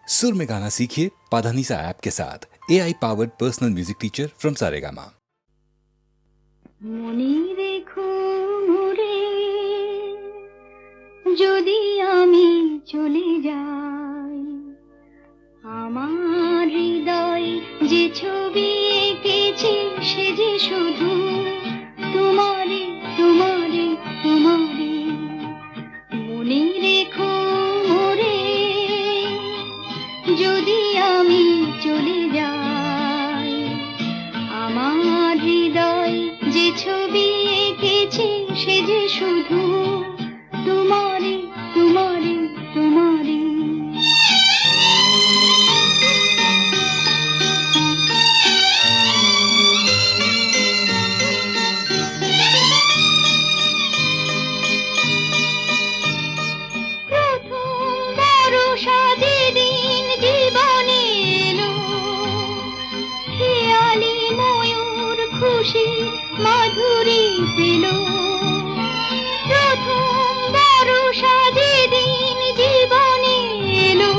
सुर में गाना सीखिए पाधानीसा ऐप के साथ AI powered personal music teacher from Saregama. মনে রেখো মোরে যদি আমি চলে যাই, আমার হৃদয় যে ছবি এঁকেছি সে যে শুধু তোমারে তোমারে তোমারে। মনে রেখো মোরে যদি আমি চলে যাই, আমার হৃদয় যে ছবি এঁকেছি সে যে শুধু তোমারে তোমারে তোমারে। প্রথম বর্ষা যেদিন জীবনে এলো, খেয়ালি ময়ূর খুশি মাধুরী পেল। প্রথম বর্ষা যেদিন জীবনে এলো,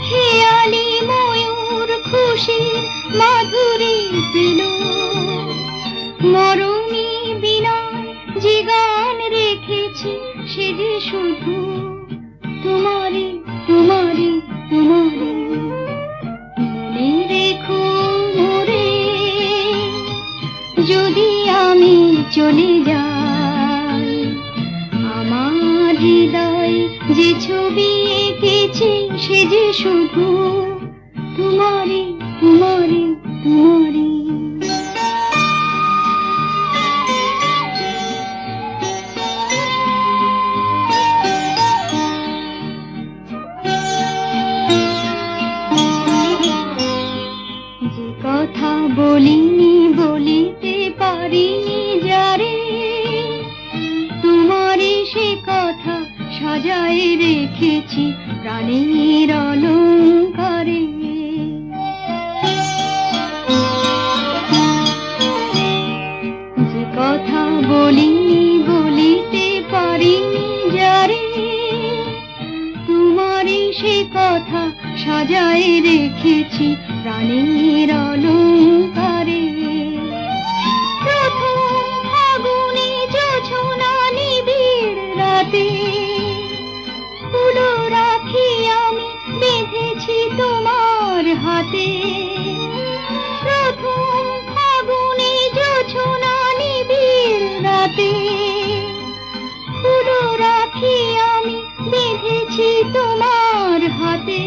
খেয়ালি ময়ূর খুশি মাধুরী পেল। মরমী বিনয় যে গান রেখেছি সে যে শুধু তোমারে তোমারে তোমারে। মনে রেখো মোরে যদি আমি চলে যাই, আমার হৃদয় যে ছবি এঁকেছি সে যে শুধু তোমারে তোমারে তোমারে। যে কথা বলিনি বলিতে পারিনি যারে, তোমারে সে কথা সাজায় রেখেছি প্রাণের অলংকারে। যে কথা বলিনি বলিতে পারিনি যারে, তোমারে সে কথা সাজায় রেখেছি প্রাণের অলংকারে। প্রথম ফাগুনে জোছনা নিবিড় রাতে, ফুলো রাখি আমি বেঁধেছি তোমার হাতে। প্রথম ফাগুনে জোছনা নিবিড় রাতে, ফুলো রাখি আমি বেঁধেছি তোমার হাতে।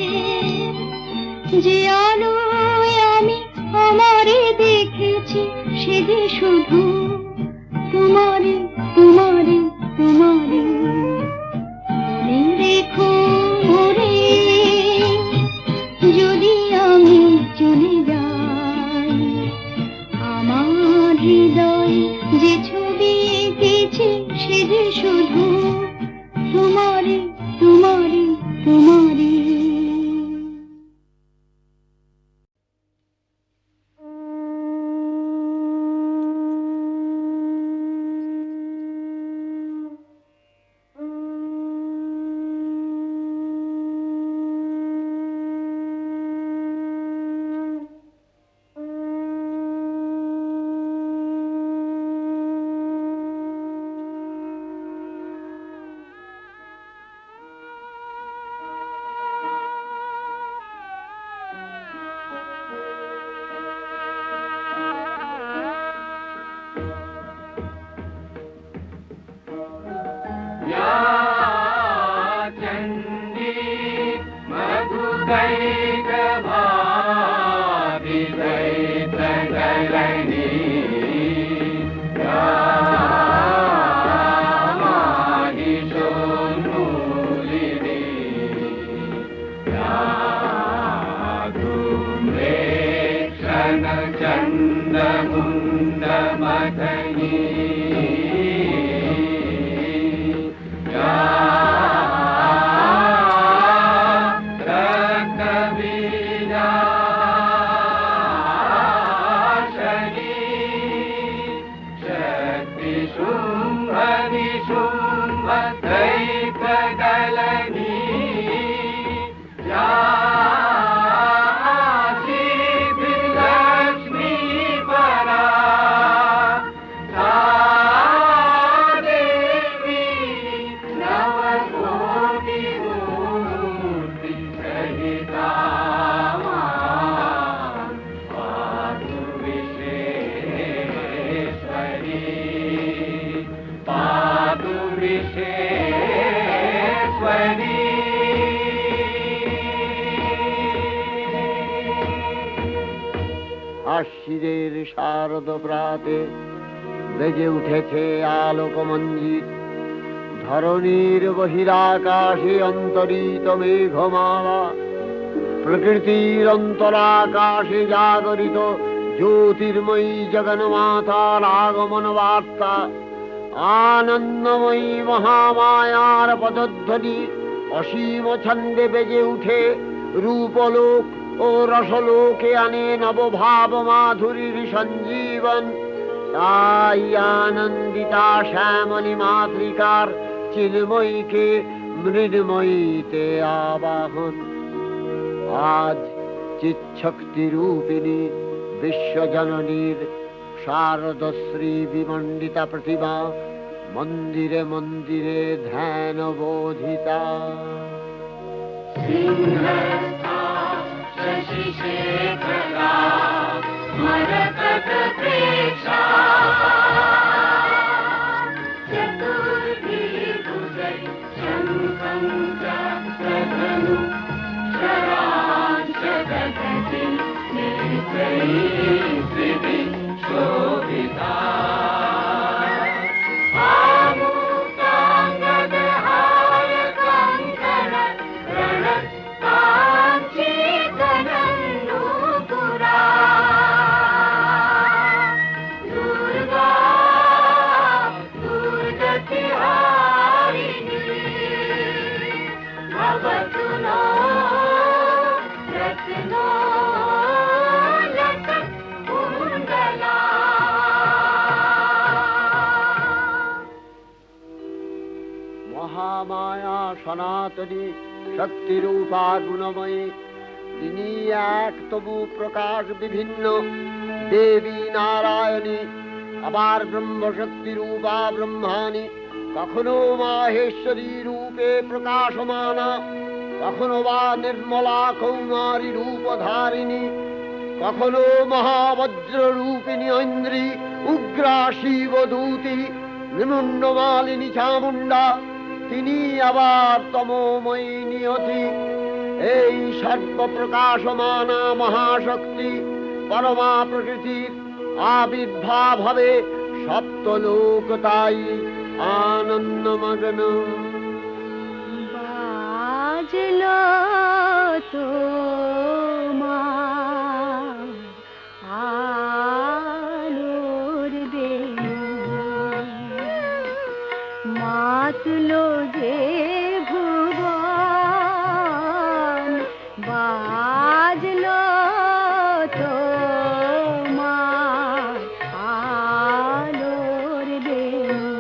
যে আলোয় আমি আমারে দেখেছি সে যে শুধু তোমারে তোমারে তোমারে। মনে রেখো মোরে যদি আমি চলে যাই, আমার হৃদয় যে ছবি এঁকেছি সে যে শুধু তোমারে তোমারে তোমারে। शुंभ दैत्य दलनी या আশ্বিনের শারদ প্রাতে বেজে উঠেছে আলোকমঞ্জিত। ধরণীর বহিরাকাশে অন্তরিত মেঘমালা, প্রকৃতির অন্তরাকাশে জাগরিত জ্যোতির্ময়ী জগন্মাতার আগমন বার্তা। আনন্দময়ী মহামায়ার পদধ্বনি অসীম ছন্দে বেজে উঠে রূপলোক ও রসলোকে আনে নবভাব মাধুরীর সঞ্জীবন। তাই আনন্দিতা শ্যামলী মাতৃকার চিন্ময়ীকে মৃন্ময়ীতে আবাহন। আজ চিৎশক্তি রূপিণী বিশ্বজননীর শারদশ্রী বিমণ্ডিতা প্রতিমা মন্দিরে মন্দিরে ধ্যান বোধিতা। মহামায়া সনাতনী শক্তিরূপা গুণময়ী, তিনি এক তবু প্রকাশ বিভিন্ন দেবী নারায়ণী, আবার ব্রহ্মশক্তি রূপা ব্রহ্মাণী, কখনো মাহেশ্বরী রূপে প্রকাশমানা, কখনো বা নির্মলা কৌমারী রূপধারিণী, কখনো মহাবজ্র রূপিণী ঐন্দ্রী, উগ্রা শিবদূতি, নিমুন্ডমালিনী চামুণ্ডা, তিনি আবার তমোময়ী নিয়তি। এই সর্বপ্রকাশমানা মহাশক্তি পরমা প্রকৃতির আবির্ভাব হবে সপ্তলোক তাই আনন্দমগ্ন। বাজলো তোমার আলোর বেণু, মাতলো যে ভুবন, বাজলো তোমার আলোর বেণু।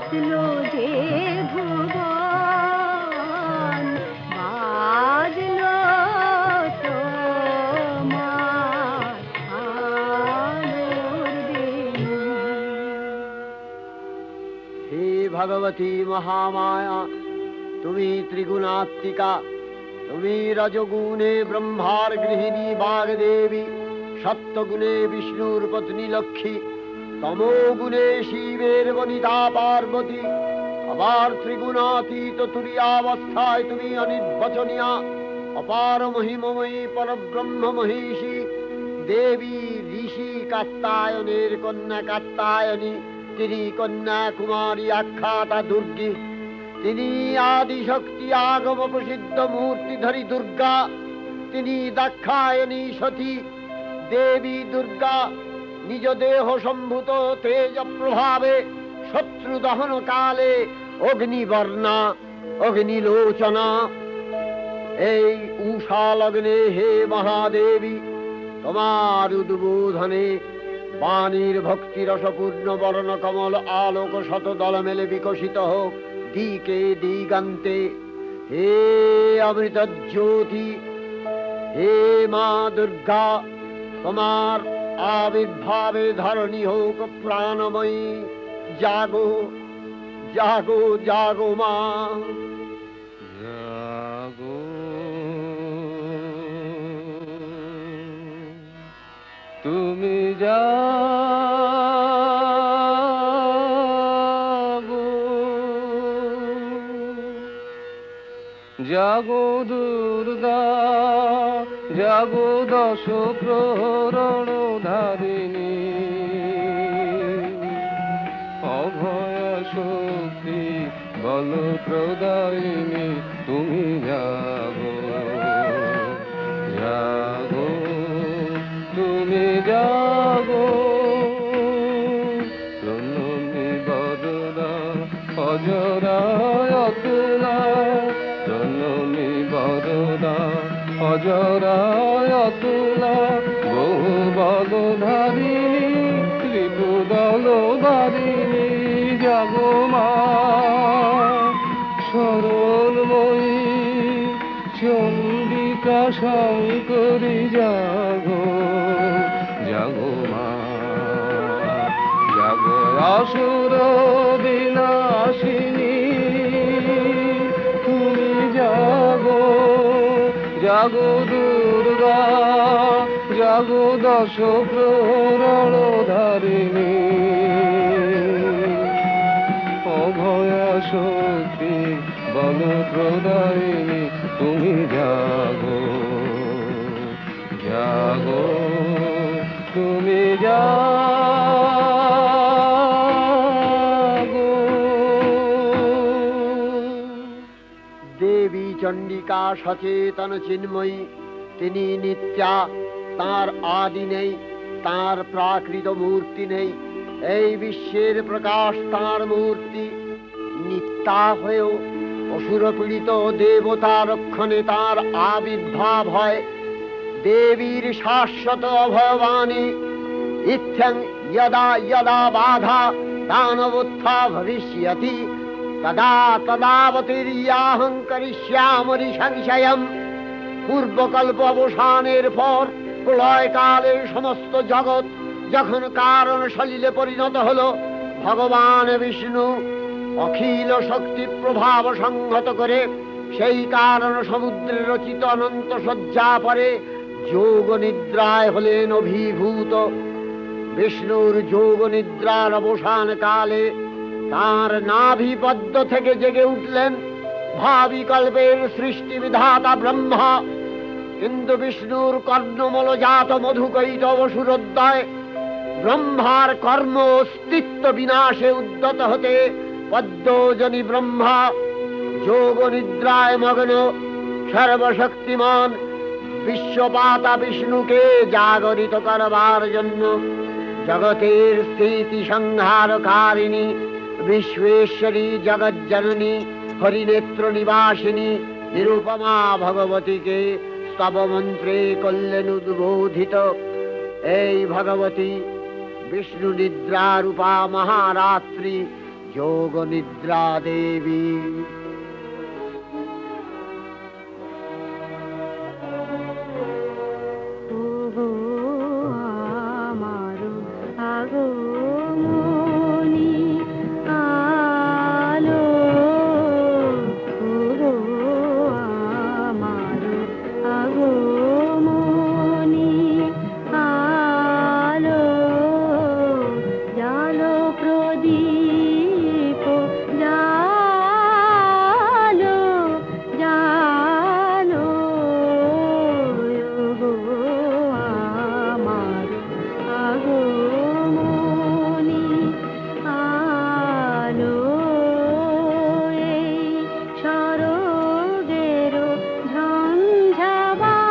বাঁচলো যে ভুবন, বাজলো তোমার আলোর বেণী। হে ভগবতী মহামায়া, তুমি ত্রিগুণাত্মিকা, তুমি রজগুণে ব্রহ্মার গৃহিণী বাগদেবী, সত্যগুণে বিষ্ণুর পত্নী লক্ষ্মী, তমোগুণে শিবের বনিতা পার্বতী, আবার ত্রিগুণাতীত তুরীয়াবস্থায় তুমি অনির্বচনীয়া, অপার মহিমময়ী পরব্রহ্ম মহিষী দেবী, ঋষি কাত্তায়নের কন্যা কাত্তায়নী, তিনি কন্যা কুমারী আখ্যাতা দুর্গী, তিনি আদিশক্তি আগম প্রসিদ্ধ মূর্তিধরী দুর্গা, তিনি দাক্ষায়ণী সতী দেবী দুর্গা, নিজ দেহ সম্ভূত তেজ প্রভাবে শত্রু দহন কালে অগ্নিবর্ণা অগ্নিলোচনা। এই উষা লগ্নে হে মহাদেবী, তোমার উদ্বোধনে বাণীর ভক্তি রসপূর্ণ বর্ণ কমল আলোক শত দল মেলে বিকশিত হোক দিকে দিগান্তে। হে অমৃত জ্যোতি, হে মা দুর্গা, তোমার আবির্ভাবে ধরণী হোক প্রাণময়ী। জাগো জাগো জাগো মা, জাগো তুমি জাগো, জাগো দুর্গা, জাগো দশ প্রহরণ ধারিণী, অভয় শক্তি বল প্রদায়িনী, তুমি জাগো জাগো তুমি জাগো। প্রণমী বরদা অজরায় অতুলা, প্রণমী বরদা অজরায় অতুলা, বহু বল ধারিণী ত্রিপুদল বারিণী, জাগো মা সরলময়ী চন্ডিকা শঙ্করী, জাগো জাগো মা, জাগো আসুর বিনাশিনী, তুমি জাগো জাগো দুর্গা, জাগো দশ প্রহরণ ধারিণী, অভয়া শক্তি বল প্রদায়িনী, তুমি জাগো জাগো তুমি জাগো। দেবী চণ্ডিকা সচেতন চিন্ময়ী, তিনি নিত্যা, তার আদি নেই, তার প্রাকৃত মূর্তি নেই। এই বিশ্বের প্রকাশ তার মূর্তি, নিত্যা হয়েও অসুর পীড়িত দেবতা রক্ষণে তার আবির্ভাব হয়। দেবীর শাশ্বত অভয়বাণী, ইত্যং যদা যদা বাধা দানবোত্থা ভবিষ্যতি, তদা তদাবতীর্যাহং করিষ্যামি সংশয়ম। পূর্বকল্প অবসানের পর প্রলয়কালে সমস্ত জগৎ যখন কারণ সলিলে পরিণত হলো, ভগবান বিষ্ণু অখিল শক্তি প্রভাব সংহত করে সেই কারণ সমুদ্রে রচিত অনন্ত শয্যা পরে যোগ নিদ্রায় হলেন অভিভূত। বিষ্ণুর যোগ নিদ্রার অবসান কালে তার নাভিপদ্ম থেকে জেগে উঠলেন ভাবি কল্পের সৃষ্টি বিধাতা ব্রহ্মা। কিন্তু বিষ্ণুর কর্ণমলজাত মধুকৈটব সুরোদয় ব্রহ্মার কর্ম অস্তিত্ব বিনাশে উদ্যত হতে পদ্মজনী ব্রহ্মা যোগ নিদ্রায় মগ্ন সর্বশক্তিমান বিশ্বপাতা বিষ্ণুকে জাগরিত করবার জন্য জগতের স্থিতি সংহারকারিণী বিশ্বেশ্বরী জগজ্জননী হরিনেত্র নিবাসিনী নিরুপমা ভগবতীকে স্তব মন্ত্রে করলেন উদ্বোধিত। এই ভগবতী বিষ্ণু নিদ্রারূপা মহারাত্রি যোগ নিদ্রা দেবী। ওগো আমার আগমনী আলো, ওগো আমার আগমনী আলো, জালো প্রদীপ জালো, জালো, ওগো আমার আগমনী আলো, এই সরগের ঝঞ্ঝাবাতে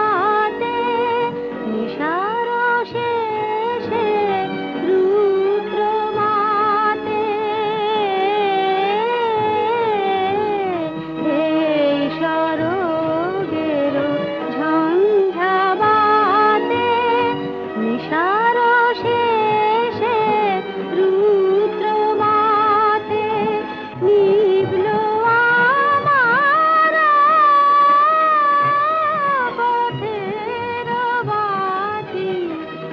নিশার শেষে রুদ্র মাতে, এই সরগের ঝঞ্ঝাবাতে নিশার শেষে রুদ্র মাতে নিভল আমার পথের বাতি,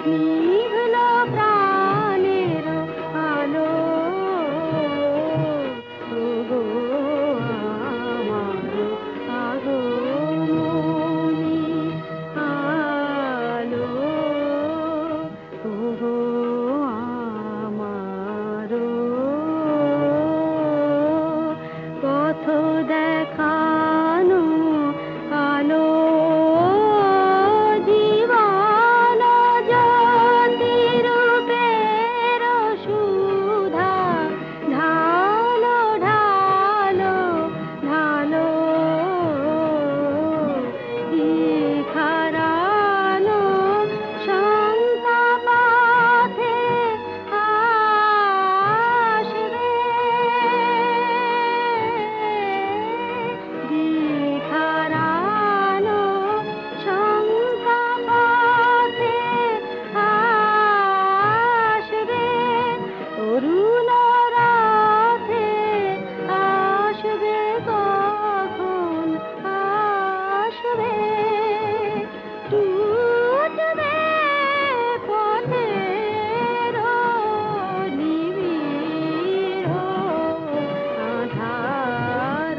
নিভল প্রাণের আলো, ওগো আমার আগমনী আলো, ওগো আমার পথ দেখানো আলো, জীবন জ্যোতি রূপের সুধা ঢালো, ঢালো, ঢালো, দিখারানো সন্তাপথে আসবে, দিখারানো সন্তাপথে আসবে, তরুণ রাতে আসবে, কখন আসবে, টুটবে পথের নিবিড় আধার,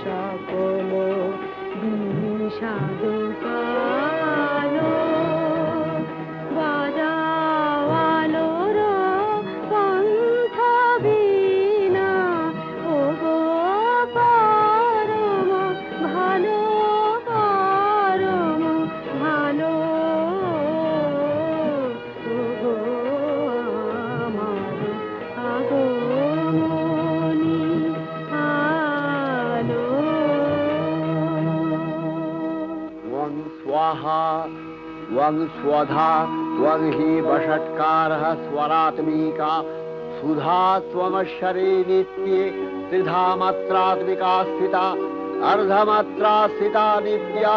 সকল বিষাদ কালো, বাজাও আলোর কণ্ঠ বীণা, ওগো পরম ভালো, পরম ভালো, ওগো আমার আগমনী আলো। त्वं स्वाहा त्वं स्वधा त्वं हि वषट्कारः स्वरात्मिका सुधा त्वमक्षरे नित्ये त्रिधा मात्रात्मिका स्थिता अर्धमात्रा स्थिता नित्या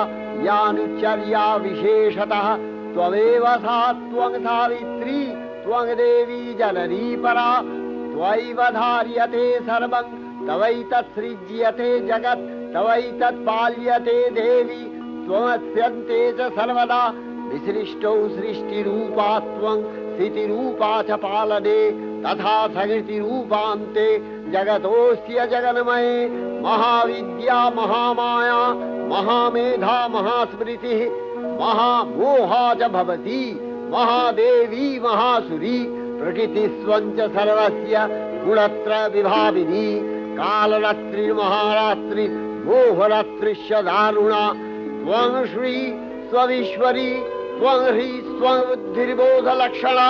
यानुचर्या विशेषतः त्वमेव सा त्वं सावित्री त्वं देवी जननी परा त्वयैव धार्यते सर्वं तवैतत्सृज्यते जगत् तवैतत्पाल्यते देवी त्वमस्यन्ते च सर्वदा विसृष्टौ सृष्टिरूपा त्वं स्थितिरूपा च पालने तथा सकृतिरूपान्ते जगतोऽस्य जगन्मये महाविद्या महामाया महामेधा महास्मृतिः महामोहा च भवति महादेवी महासुरी प्रकृतिस्त्वं च सर्वस्य गुणत्रय विभाविनी कालरात्रिर्महारात्रि मोहरात्रिश्च दारुणा त्वं श्री स्वईश्वरी त्वं ह्री स्वं बुद्धिर्बोधलक्षणा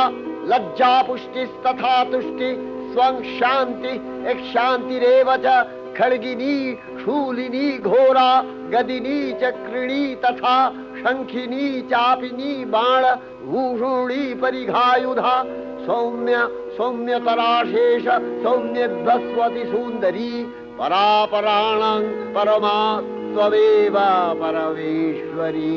लज्जा पुष्टिस्तथा तुष्टि स्वं शान्ति शान्तिरेव च खड्गिनी शूलिनी घोरा गदिनी चक्रिणी तथा शंखिनी चापिनी बाण भूषुणी परिघायुधा सौम्य सौम्यतराशेष सौम्यध्वस्वति सुन्दरी परापराणां परमा त्वमेव परमेश्वरी।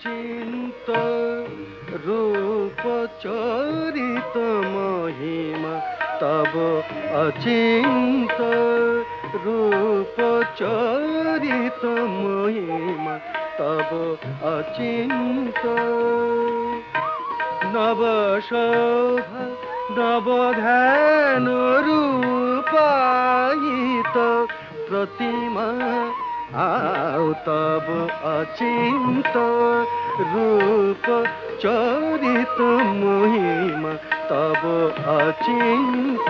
অচিন্ত রূপ চরিত মহিমা তব অচিন্ত রূপ চরিত মহিমা তব অচিন্ত নব শোভা নব ধ্যান রূপায়িত প্রতিমা আও তব অচিন্ত রূপ চরিত মহিমা তব অচিন্ত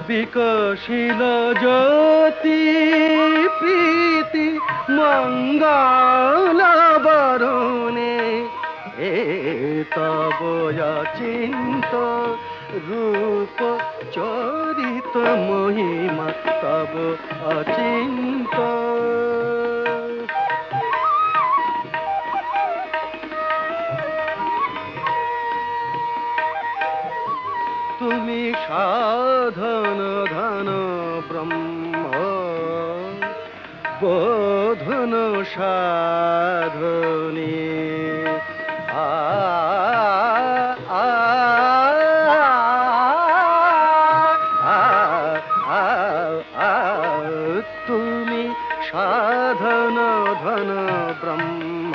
বিকশিল জ্যোতি প্রীতি মঙ্গল বরণে এ তব অচিন্ত রূপ চরিত মহিমা তব অচিন্ত তুমি সাধন ধন ব্রহ্ম বোধন সাধনী আ আ তুমি সাধন ধন ব্রহ্ম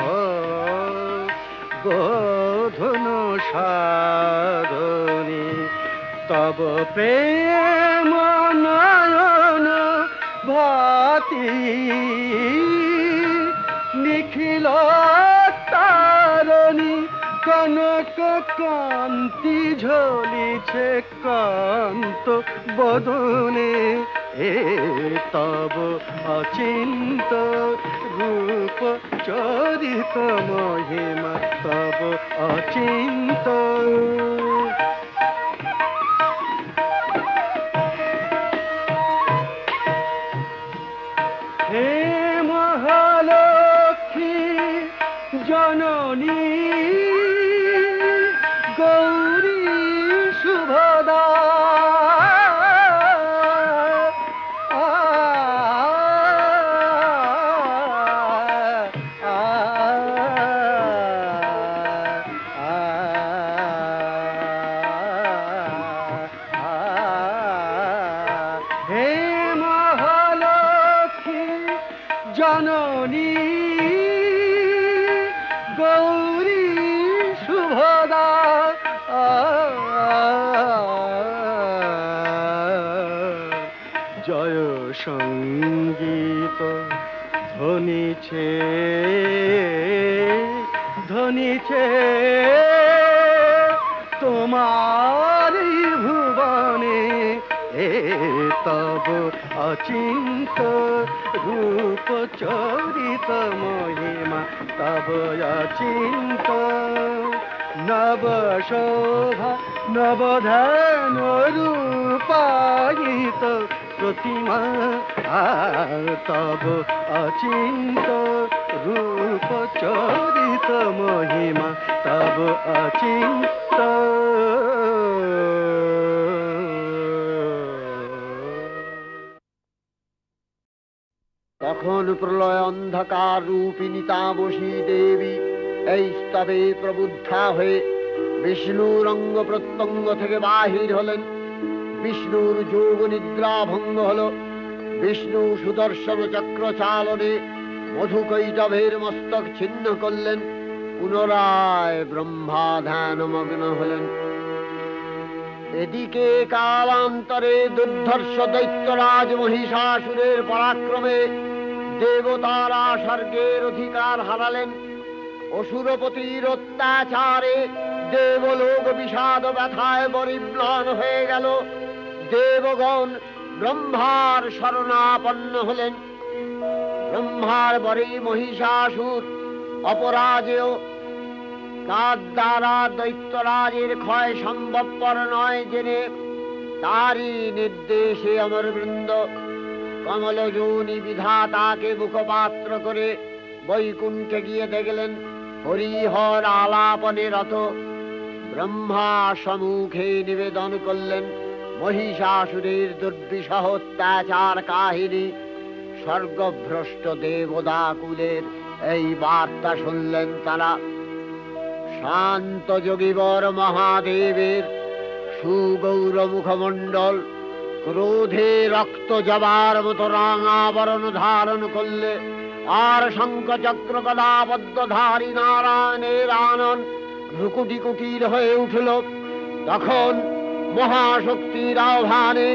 বোধন সাধনী তব প্রেম নয়ন ভাতি নিখিল তারণী কনক কান্তি ঝলিছে কান্ত বদনে এ তব অচিন্ত রূপ চরিত মহিমা তব অচিন্ত হে মহালক্ষ্মী জননী গৌরী শুভদা হে মহালক্ষ্মী জননী গৌরী শুভদা জয় সঙ্গীত ধ্বনিছে ধ্বনিছে তোমার ভুবনে এ তব অচিন্ত রূপ চরিত মহিমা তব অচিন্ত নব শোভা নব ধ্যান রূপায়িত প্রতিমা তব অচিন্ত রূপ চরিত মহিমা তব অচিন্ত তখন প্রলয় অন্ধকার রূপিণী তামসী দেবী এই স্তবে প্রবুদ্ধা হয়ে বিষ্ণুর অঙ্গ প্রত্যঙ্গ থেকে বাহির হলেন। বিষ্ণুর যোগ নিদ্রা ভঙ্গ হল। বিষ্ণু সুদর্শন চক্র চালনে মধুকৈটভের মস্তক ছিন্ন করলেন। পুনরায় ব্রহ্মা ধ্যানমগ্ন হলেন। এদিকে কালান্তরে দুর্ধর্ষ দৈত্যরাজ মহিষাসুরের পরাক্রমে দেবতারা স্বর্গের অধিকার হারালেন। অসুরপতির অত্যাচারে দেবলোক বিষাদ ব্যথায় পরিম্লান হয়ে গেল। দেবগণ ব্রহ্মার শরণাপন্ন হলেন। ব্রহ্মার পরে মহিষাসুর অপরাজেয়। তার দ্বারা দৈত্যরাজের ক্ষয় সম্ভবপর নয় জেনে তারই নির্দেশে অমরবৃন্দ কমলযোনি বিধাতাকে মুখপাত্র করে বৈকুণ্ঠে গিয়ে দেখলেন হরিহর আলাপনে রত। ব্রহ্মা সম্মুখে নিবেদন করলেন, মহিষাসুরের দুর্বিষহ অত্যাচার কাহিনী। স্বর্গভ্রষ্ট দেবদাকুলের এই বার্তা শুনলেন তারা। শান্ত যোগীবর মহাদেবের সুগৌর মুখমণ্ডল ক্রোধে রক্ত জবার মতো রাঙাবরণ ধারণ করলে, আর শঙ্খ চক্র গদাবদ্ধধারী নারায়ণের আনন ভ্রুকুটি কুটির হয়ে উঠল। তখন মহাশক্তির আহ্বানে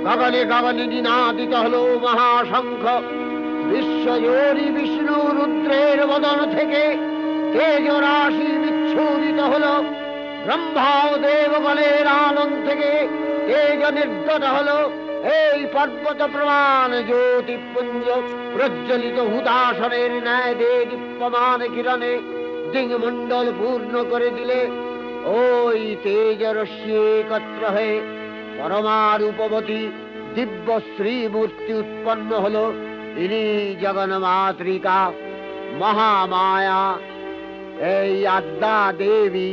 গগনে গগনে নিনাদিত হল মহাশঙ্খ। বিশ্বজোরী বিষ্ণু রুদ্রের বদন থেকে তেজ রাশি বিচ্ছুরিত হল। ব্রহ্মা ও দেবগণের আনন থেকে তেজ নির্গত হল। এই পর্বত প্রমাণ জ্যোতিপুঞ্জ প্রজ্বলিত হুদাসনের ন্যায় দীপ্যমান কিরণে দিংমণ্ডল পূর্ণ করে দিলে। ওই তেজ রশ্মি একত্র হয়ে পরমারূপবতী দিব্য শ্রীমূর্তি উৎপন্ন হল। ইনি জগন্মাতৃকা মহামায়া। এই আদ্যা দেবী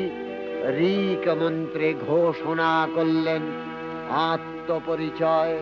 ঋক মন্ত্রে ঘোষণা করলেন আত্মপরিচয়।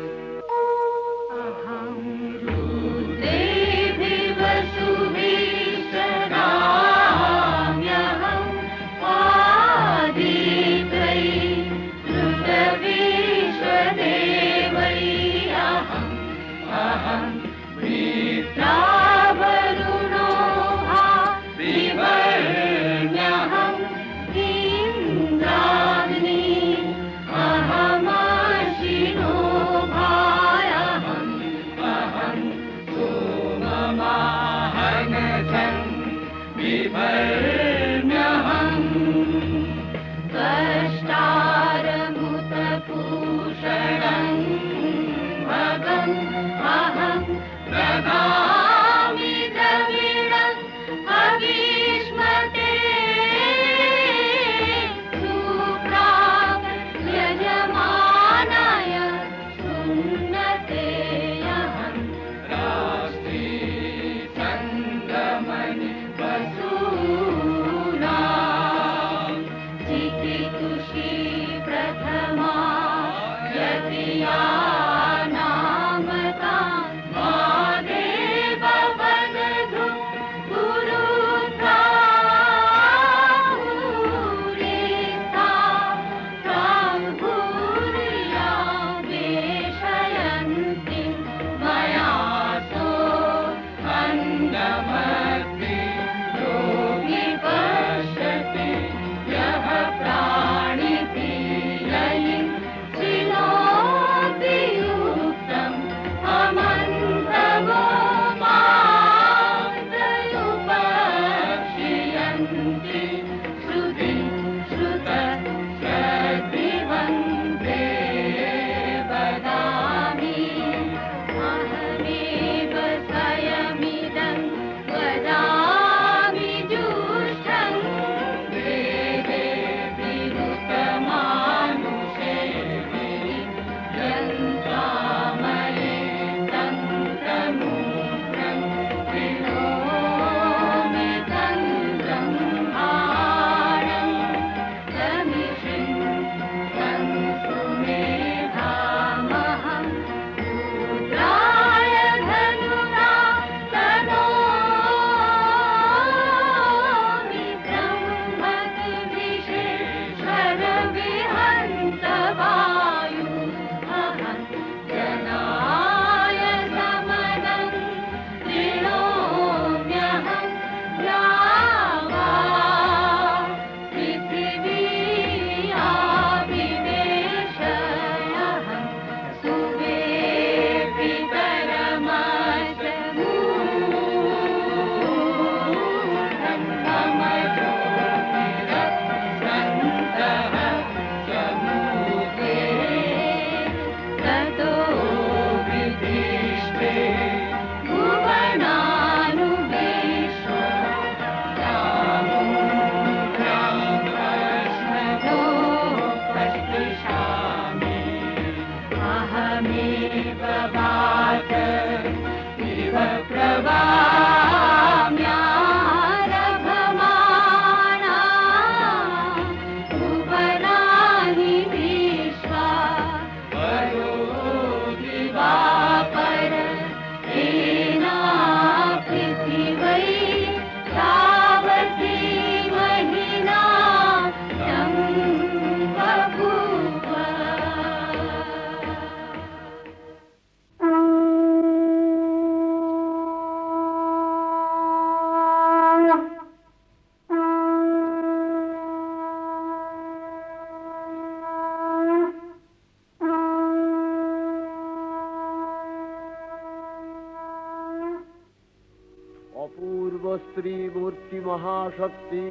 ত্রিমূর্তি মহাশক্তি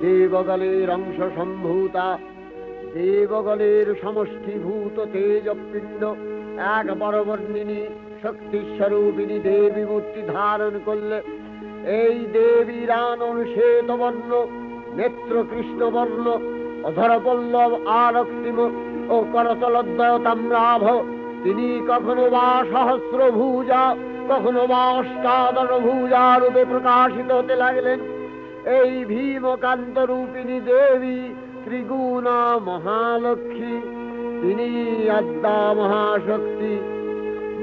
দেবগলের অংশ সম্ভূতা, দেবগলের সমষ্টিভূত তেজপিণ্ড এক বরবর্ণিনী শক্তিস্বরূপিণী দেবী মূর্তি ধারণ করলে এই দেবীর আনন শ্বেতবর্ণ, নেত্র কৃষ্ণবর্ণ, অধরপল্লব আরক্তিম ও করতলদ্বয় তাম্রাভ। তিনি কখনো বা সহস্র ভুজা, কখনো বা অষ্টাদশ ভুজা রূপে প্রকাশিত হতে লাগলেন। এই ভীমকান্ত রূপিণী দেবী ত্রিগুণা মহালক্ষ্মী, তিনি আদ্যা মহাশক্তি।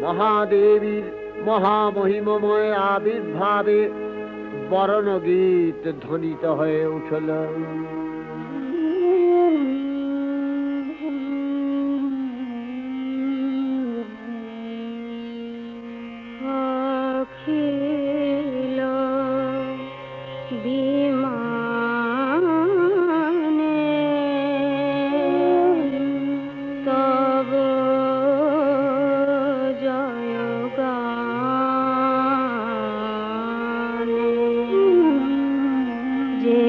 মহাদেবীর মহামহিমময় আবির্ভাবে বরণগীত ধ্বনিত হয়ে উঠল। অখিল বিমানে তব জয়গানে যে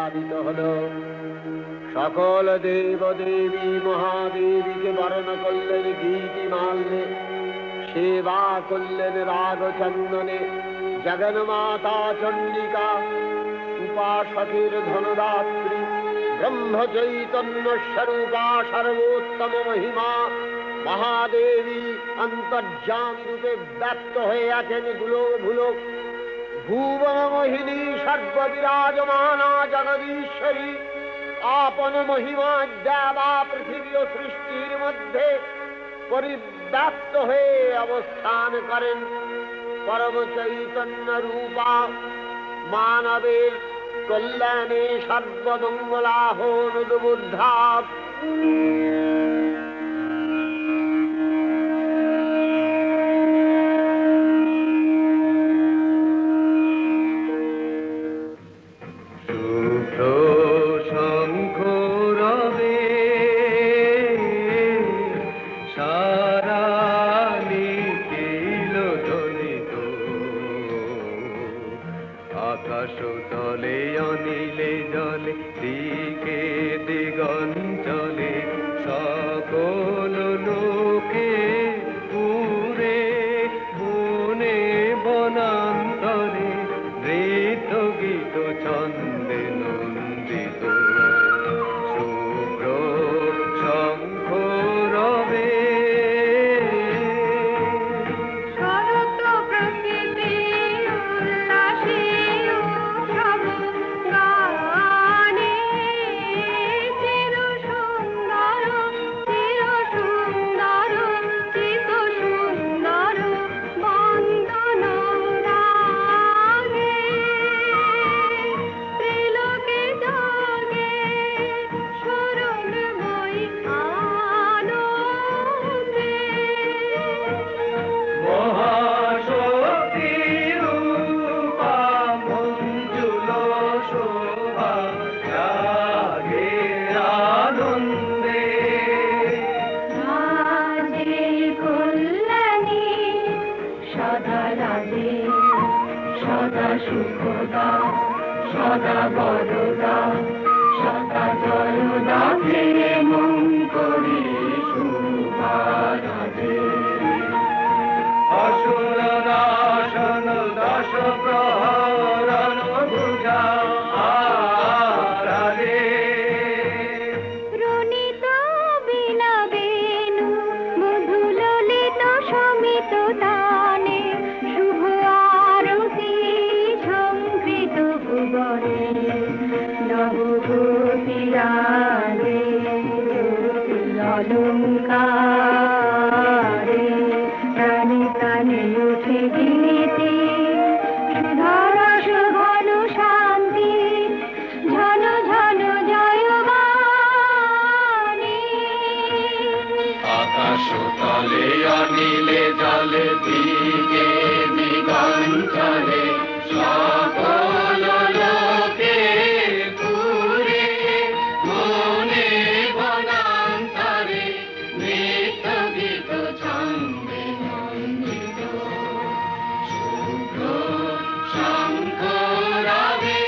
আবির্ভাবিত হলো। সকল দেব দেবী মহাদেবীকে বরণ করলেন গীতি মাল্যে, সেবা করলেন রাগ চন্দনে। জগন্মাতা চণ্ডিকা উপাসকের ধনদাত্রী, ব্রহ্ম চৈতন্য স্বরূপা সর্বোত্তম মহিমা মহাদেবী অন্তর্যামী রূপে ব্যক্ত হয়ে আছেন দুলোক ভুলোক। ভুবন মোহিনী সর্ববিরাজমানা জগদীশ্বরী আপন মহিমা দেবা পৃথিবী ও সৃষ্টির মধ্যে পরিব্যাপ্ত হয়ে অবস্থান করেন। পরম চৈতন্য রূপা মানবের কল্যাণে সর্বমঙ্গলাহ অনুবুদ্ধা। আকাশ তলে অনিলে জলে দিকে দিগঞ্চলে সকল লোকে পুরে বনে বনান্তরে নৃত্য গীত ছন্দে নন্দিত শুভ্র শঙ্খ রবে। সুখদা সদা বরদা সদা জয়দা ফিরে মন করি শুভারাধে। অসুর নাশন দশ প্রহরণ ভুজা আরাধে। রণিত বীণা বেণু মধু ললিত সমিত তানে শুভ আরতি সংকৃত ভুবনে নবগোপীরাগে অলঙ্কারে প্রাণে প্রাণে উঠে গীতি সুধারস ঘন শান্তি ঝন ঝন জয়বাণী। আকাশ তলে অনিলে জলে দিকে দিগঞ্চলে সকল লোকে পুরে মনে বনান্তরে নৃত্য গীত ছন্দে নন্দিত শুভ্র শঙ্খ রবে।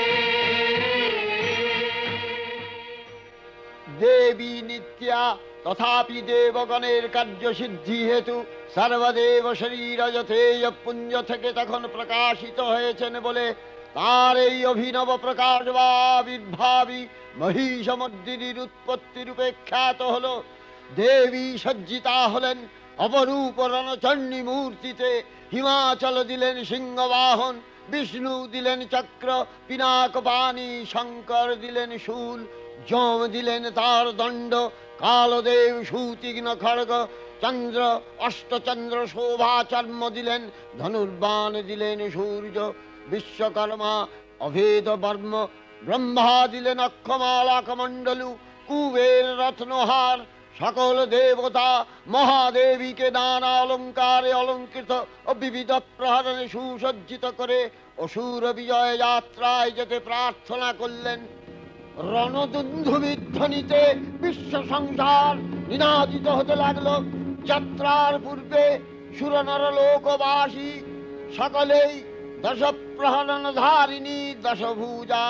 দেবী নিত্যা তথাপি দেবগণের কার্যসিদ্ধি হেতু সর্বদেব শরীরজতেয় পুঞ্জ থেকে তখন প্রকাশিত হয়েছেন বলে তার এই অভিনব প্রকাশ বা আবির্ভাবী মহিষমর্দিনীর উৎপত্তি রূপে খ্যাত হল। দেবী সজ্জিতা হলেন অপরূপ রণচণ্ডী মূর্তিতে। হিমাচল দিলেন সিংহবাহন, বিষ্ণু দিলেন চক্র পিনাক পানি, শঙ্কর দিলেন শূল, যম দিলেন তার দণ্ড, কালদেব সুতীক্ষ্ণ খড়গ, চন্দ্র অষ্টচন্দ্র শোভা চর্ম দিলেন, ধনুর্বাণ দিলেন সূর্য, বিশ্বকর্মা অভেদ বর্ম, ব্রহ্মা দিলেন অক্ষমালা কমণ্ডলু, কুবের রত্নহার। সকল দেবতা মহাদেবীকে নানা অলঙ্কারে অলঙ্কৃত ও বিবিধ প্রহরণে সুসজ্জিত করে অসুর বিজয় যাত্রায় যেতে প্রার্থনা করলেন। রণদুন্ধুবির ধ্বনিতে বিশ্ব সংসার নিনাদিত হতে লাগলো। যাত্রার পূর্বে সুরনর লোকবাসী সকলেই দশ প্রহরণ ধারিণী দশভুজা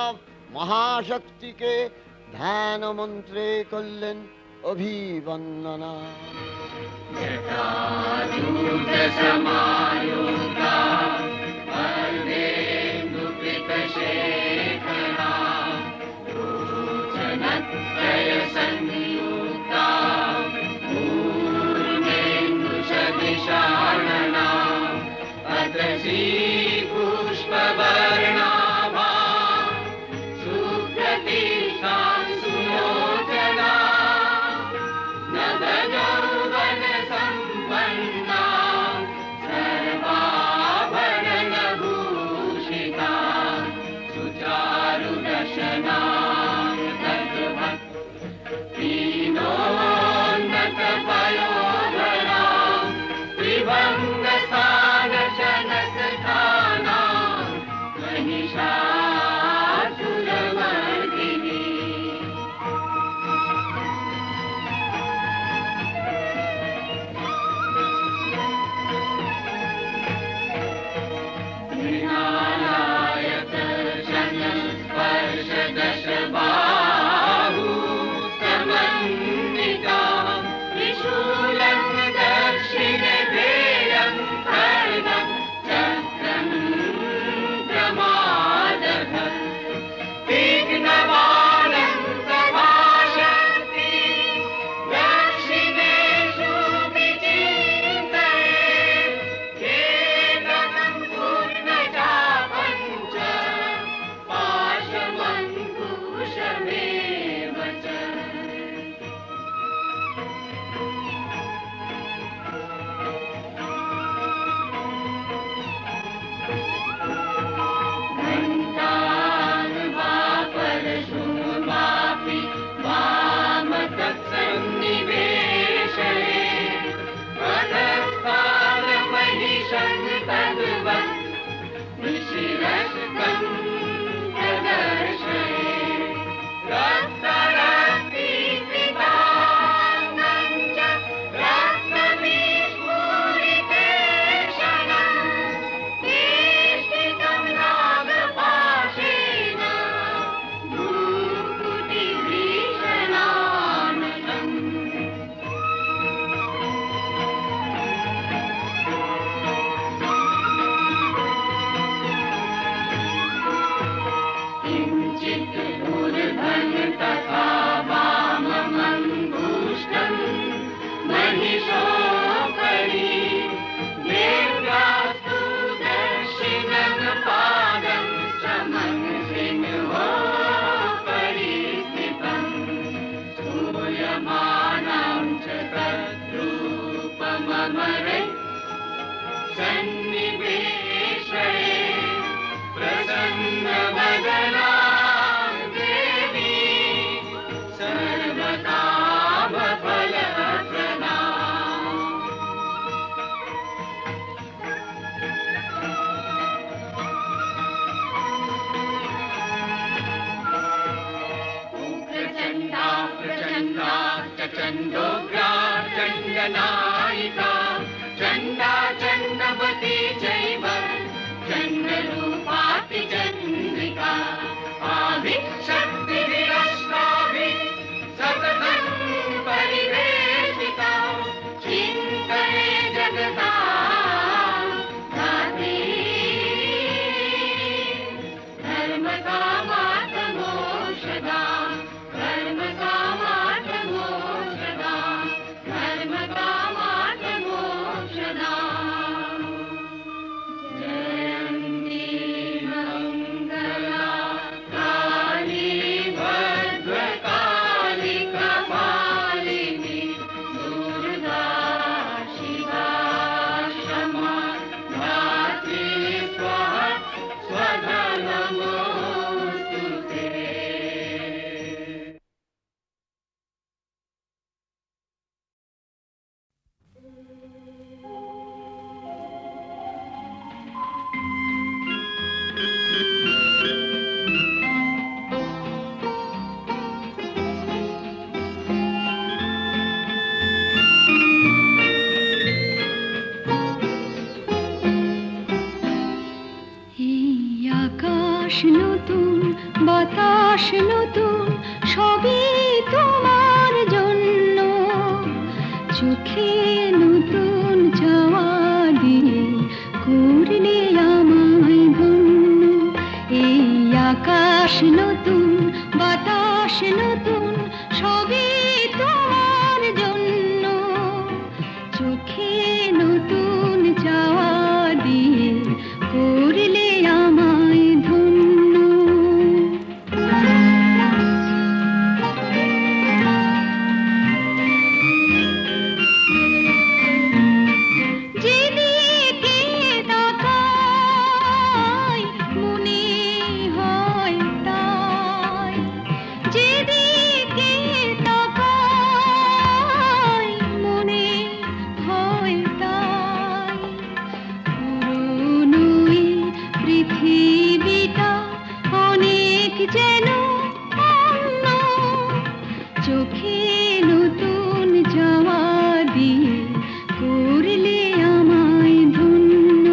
মহাশক্তিকে ধ্যান মন্ত্রে করলেন অভিবন্দনা। जटाजूटसमायुक्ता अर्धेन्दुकृतशेखरा भूषणत्रयसंयुक्ता पूर्णेन्दुशदिशानना अत्रसी पुष्पवर्णाभा सुप्रतिष्ठा सुलोचना नवयौवनसम्पन्ना सर्वाभरणभूषिता सुचारुदशना दीनोन्नतपयोधरा त्रिभङ्गसानशनसखाना महिषासुरमर्दिनी मृणालायत शनस्पर्शदशबाहु समन्विता त्रिशूलं दक्षिणधेयं खड्गं चक्रं प्रमादः तीक्ष्णबाणं सभाशक्ति दक्षिणेषु विचिन्तये केतनं पूर्णचापं च पाशमङ्कुशमेव च घण्टानुवापरशूर्वापि वामतत्सन्निवेशये अधस्तानमहिषं तद्वत् निशिरस्तं प्रदर्शये रक्तरक्तीकृताङ्गं च रक्तविस्फुरितेक्षणं वेष्टितं नागपाशेन भ्रूकुटिभीषणाननम् किञ्चित् ऊर्ध्वं तथा वाममङ्गुष्ठं महिषोपरि देव्यास्तु दक्षिणं पादं समंसिंहोपरि स्थितम् स्तूयमानं च तद्रूपममरे सन्निवेशये प्रसन्नवदना देवी सर्वकामफलप्रदा उग्रचण्डा प्रचण्डा च चण्डोग्रा चण्डनायिका चण्डा चण्डवती चैव चण्डरूपाति चन्द्रिका आदिशक्तिभिरष्टाभिः सततं परिवेशिता चिन्तये जगता धात्री धर्मकामार्थमोक्षदा धर्मकामार्थमोक्षदा धर्मकामार्थमोक्षदा আকাশ নতুন সবই তোমার জন্য, চোখে নতুন চাওয়া দিয়ে করলে আমায় ধন্য। এই আকাশ নতুন বাতাস নতুন সবই তোমার জন্য, চোখে নতুন চাওয়া দিয়ে করলে আমায় ধন্য। যেদিকে তাকাই মনে হয় তাই, যেদিকে তাকাই মনে হয় তাই। পুরনো এই পৃথিবীটা অনেক যেন অন্য, চোখে নতুন যাওয়া দিয়ে করলে আমায় ধন্য।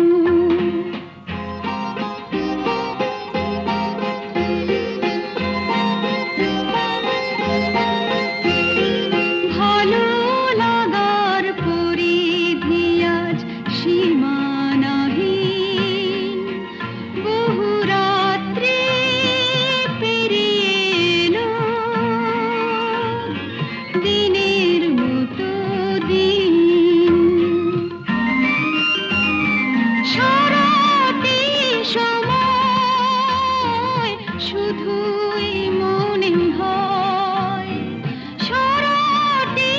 ভালো লাগার পরিধি আজ সীমানাহীন, বহু রাত্রি পেরিয়ে এলো, দিনের মতো দিন। সারাটি সময় শুধুই মনে হয়, সারাটি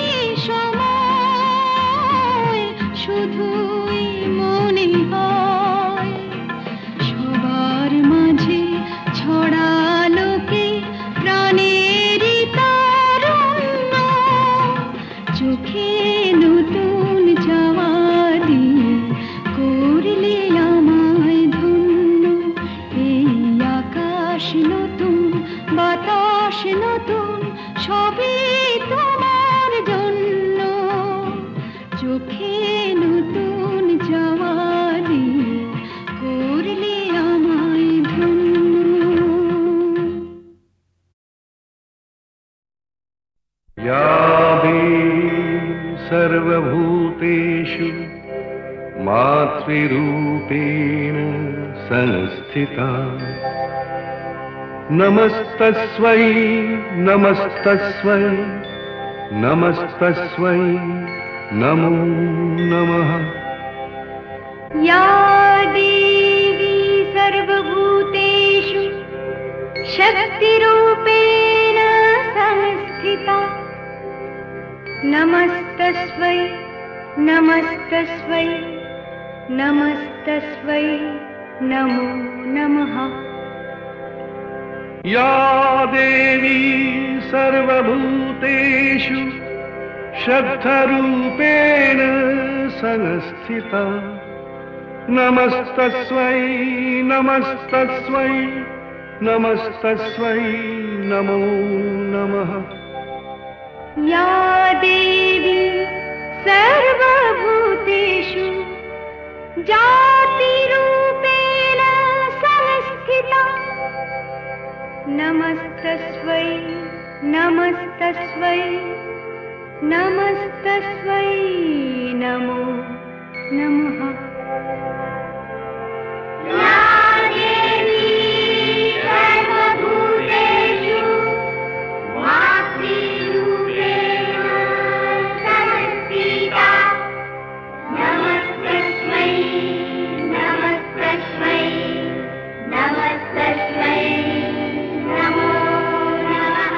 সময় শুধুই মনে হয়। সবার মাঝে ছড়ালো কে প্রাণেরই তারুণ্য, চোখে নতুন চাওয়া দিয়ে করলে আমায় ধন্য। এই আকাশ নতুন বাতাস নতুন সবই তোমার জন্য, চোখে নতুন চাওয়া দিয়ে করলে আমায় ধন্য। या देवी सर्वभूतेषु मातृरूपेण संस्थिता, नमस्तस्मै नमस्तस्मै नमस्तस्मै नमो नमः। या देवी सर्वभूतेषु शक्तिरूपेण संस्थिता, नमस्तस्मै नमस्तस्मै नमस्तस्मै नमो नमः। या देवी सर्वभूतेषु शक्तिरूपेण संस्थिता, नमस्तस्मै नमस्तस्मै नमस्तस्मै नमो नमः। या देवी सर्वभूतेषु जातिरूपेण संस्थिता, नमस्तस्मै नमस्तस्मै नमस्तस्मै नमो नमः। या देवी सर्वभूतेषु मातृरूपेण संस्थिता, नमस्तस्मै नमस्तस्मै नमस्तस्मै नमो नमः।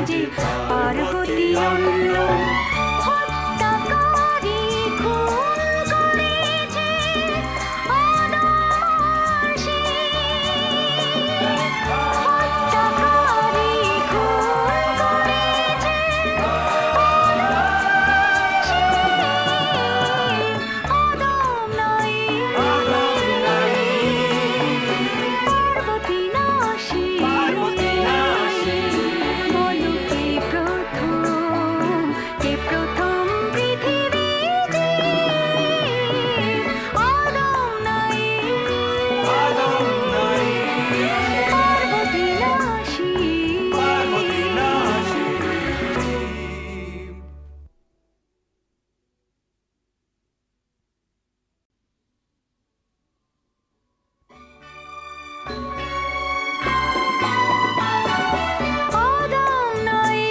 যে পার্বতী অন্য হত্যাকারী খুন করেছে অনায়াসে। হত্যাকারী খুন করেছে অনায়াসে। আদম নাই পার্বতী নাশী বলো কে প্রথম পৃথিবীর জীব? আদম নাই পার্বতী নাশী। আদম নাই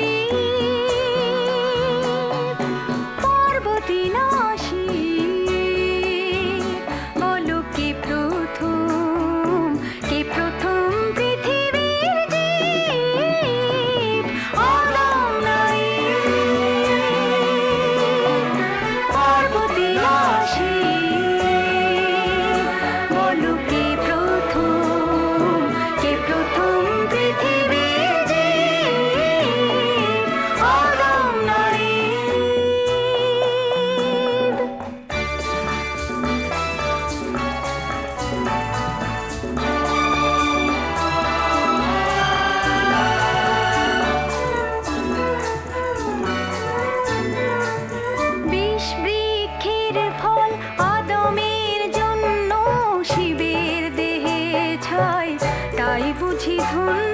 পার্বতী নাশী বলো কে প্রথম পৃথিবীর জীব? আদম নাই পার্বতী নাশী বলো কে প্রথম পৃথিবীর জীব? আদম নাই। বিষ বৃক্ষের ফল আদমের জন্য শিবের দেহে ছাই, তাই বুঝি ধন্য